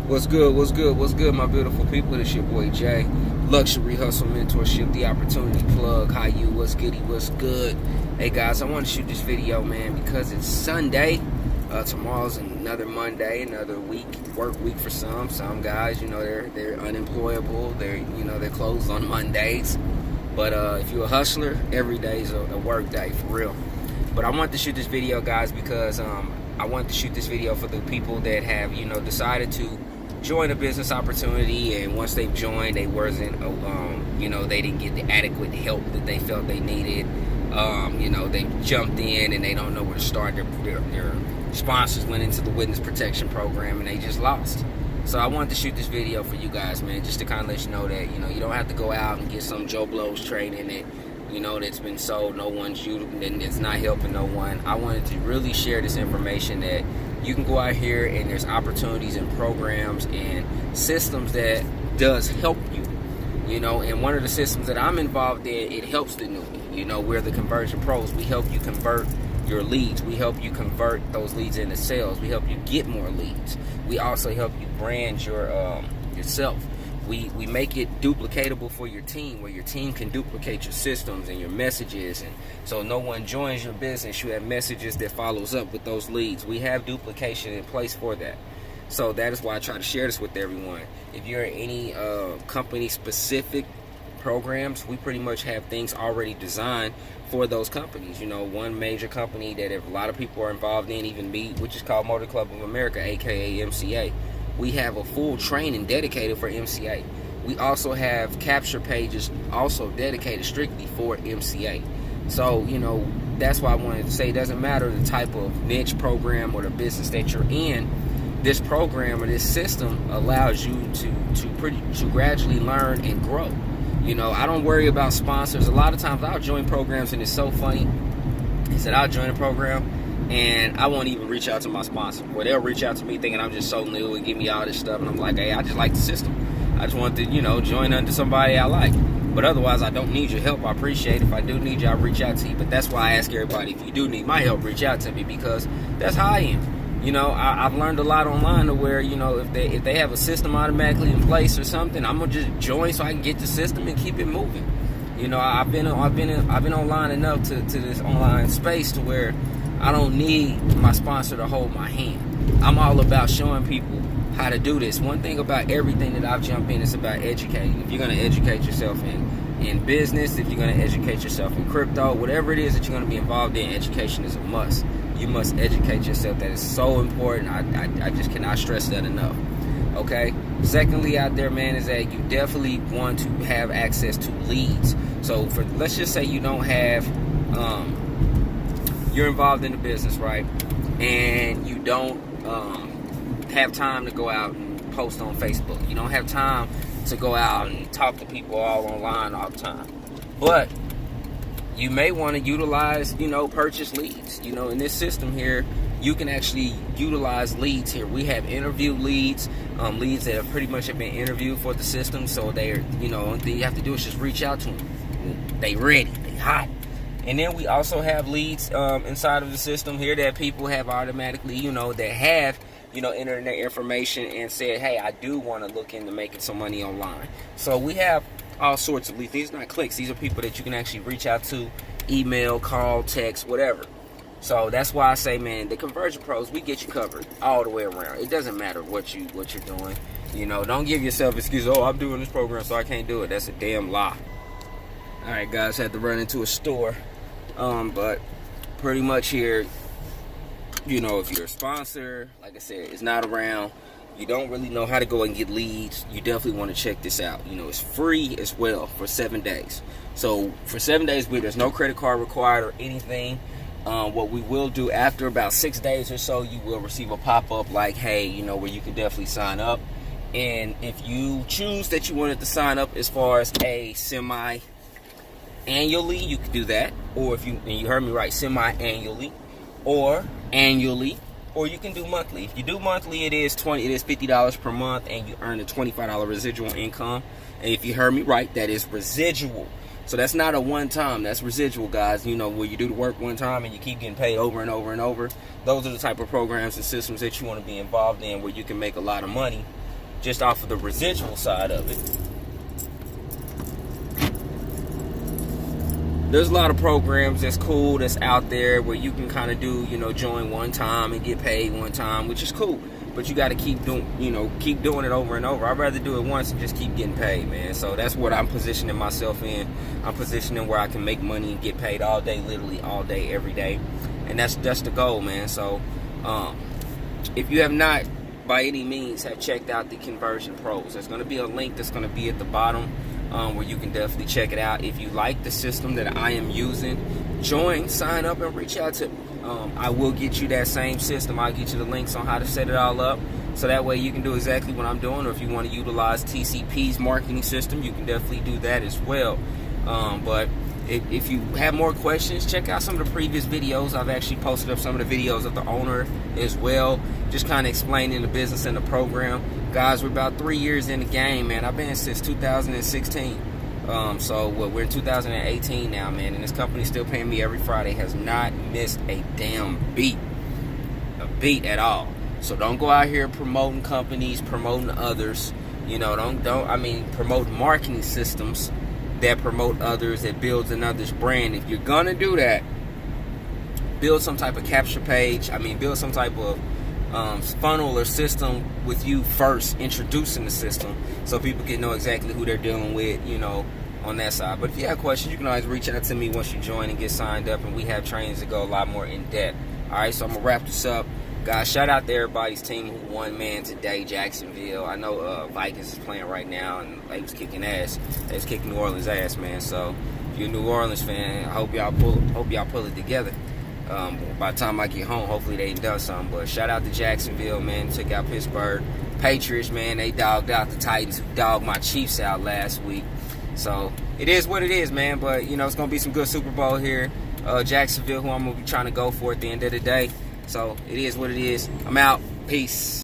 What's good? What's good? What's good, my beautiful people? It's your boy Jay. Luxury Hustle Mentorship, the opportunity plug. How you? What's goody? What's good? Hey guys, I want to shoot this video, man, because it's Sunday. Tomorrow's another Monday, another work week for some. Some guys, they're unemployable. They're closed on Mondays. But if you're a hustler, every day is a work day for real. But I want to shoot this video, guys, because I want to shoot this video for the people that have, decided to join a business opportunity, and once they've joined, they wasn't, they didn't get the adequate help that they felt they needed. They jumped in and they don't know where to start. Their sponsors went into the witness protection program and they just lost. So I wanted to shoot this video for you guys, man, just to kind of let you know that, you don't have to go out and get some Joe Blow's training that's been sold, no one's using, and it's not helping no one. I wanted to really share this information that you can go out here and there's opportunities and programs and systems that does help you. And one of the systems that I'm involved in, it helps the newbie. We're the conversion pros. We help you convert your leads. We help you convert those leads into sales. We help you get more leads. We also help you brand yourself. We make it duplicatable for your team, where your team can duplicate your systems and your messages, and so no one joins your business. You have messages that follows up with those leads. We have duplication in place for that. So that is why I try to share this with everyone. If you're in any company specific programs, we pretty much have things already designed for those companies. One major company that a lot of people are involved in, even me, which is called Motor Club of America, aka MCA. We have a full training dedicated for MCA. We also have capture pages also dedicated strictly for MCA. So, that's why I wanted to say it doesn't matter the type of niche program or the business that you're in. This program or this system allows you to gradually learn and grow. I don't worry about sponsors. A lot of times I'll join programs, and it's so funny is that I'll join a program and I won't even reach out to my sponsor. Or they'll reach out to me thinking I'm just so new and give me all this stuff, and I'm like, hey, I just like the system. I just want to, join under somebody I like. But otherwise, I don't need your help. I appreciate it. If I do need you, I'll reach out to you. But that's why I ask everybody, if you do need my help, reach out to me, because that's how I am. I've learned a lot online to where, if they have a system automatically in place or something, I'm gonna just join so I can get the system and keep it moving. I've been online enough to this online space to where I don't need my sponsor to hold my hand. I'm all about showing people how to do this. One thing about everything that I've jumped in is about educating. If you're going to educate yourself in business, if you're going to educate yourself in crypto, whatever it is that you're going to be involved in, education is a must. You must educate yourself. That is so important. I just cannot stress that enough. Okay? Secondly, out there, man, is that you definitely want to have access to leads. So let's just say you don't have you're involved in the business, right? And you don't have time to go out and post on Facebook. You don't have time to go out and talk to people all online all the time. But you may want to utilize, purchase leads. In this system here, you can actually utilize leads here. We have interview leads, leads that have pretty much been interviewed for the system. So they're, only thing you have to do is just reach out to them. They ready, they hot. And then we also have leads inside of the system here that people have automatically, that have, entered their information and said, hey, I do want to look into making some money online. So we have all sorts of leads. These are not clicks. These are people that you can actually reach out to, email, call, text, whatever. So that's why I say, man, the Conversion Pros, we get you covered all the way around. It doesn't matter what you're doing. Don't give yourself excuse, oh, I'm doing this program so I can't do it. That's a damn lie. All right, guys, had to run into a store. But pretty much here, if you're a sponsor, like I said, it's not around, you don't really know how to go and get leads, you definitely want to check this out. It's free as well for 7 days. So for 7 days, there's no credit card required or anything. What we will do after about 6 days or so, you will receive a pop-up like, hey, where you can definitely sign up. And if you choose that you wanted to sign up as far as a annually, you can do that, or if you heard me right, semi-annually or annually, or you can do monthly. If you do monthly, it is $50 per month, and you earn a $25 residual income. And if you heard me right, that is residual. So that's not a one-time, that's residual, guys. Where you do the work one time and you keep getting paid over and over and over. Those are the type of programs and systems that you want to be involved in, where you can make a lot of money just off of the residual side of it. There's a lot of programs that's cool, that's out there where you can kind of do, join one time and get paid one time, which is cool. But you got to keep doing it over and over. I'd rather do it once and just keep getting paid, man. So that's what I'm positioning myself in. I'm positioning where I can make money and get paid all day, literally all day, every day. And that's the goal, man. So if you have not, by any means, have checked out the Conversion Pros, there's going to be a link that's going to be at the bottom where you can definitely check it out. If you like the system that I am using, join, sign up, and reach out to me. I will get you that same system. I'll get you the links on how to set it all up, so that way you can do exactly what I'm doing. Or if you want to utilize TCP's marketing system, you can definitely do that as well. But if you have more questions, check out some of the previous videos. I've actually posted up some of the videos of the owner as well, just kind of explaining the business and the program. Guys, we're about 3 years in the game, man. I've been since 2016. So we're in 2018 now, man, and this company's still paying me every Friday. Has not missed a damn beat at all. So don't go out here promoting companies, promoting others. Promote marketing systems that promote others, that builds another's brand. If you're gonna do that, build some type of capture page. Build some type of funnel or system with you first, introducing the system, so people can know exactly who they're dealing with, on that side. But if you have questions, you can always reach out to me once you join and get signed up, and we have trainings that go a lot more in depth. All right, so I'm gonna wrap this up, guys. Shout out to everybody's team who won, man, today. Jacksonville. I know Vikings is playing right now, and they was kicking ass. They was kicking New Orleans ass, man. So if you're a New Orleans fan, I hope y'all pull it together. By the time I get home, hopefully they ain't done something. But shout out to Jacksonville, man. Took out Pittsburgh. Patriots, man, they dogged out the Titans, who dogged my Chiefs out last week. So it is what it is, man. But it's gonna be some good Super Bowl here. Jacksonville, who I'm gonna be trying to go for at the end of the day. So it is what it is. I'm out. Peace.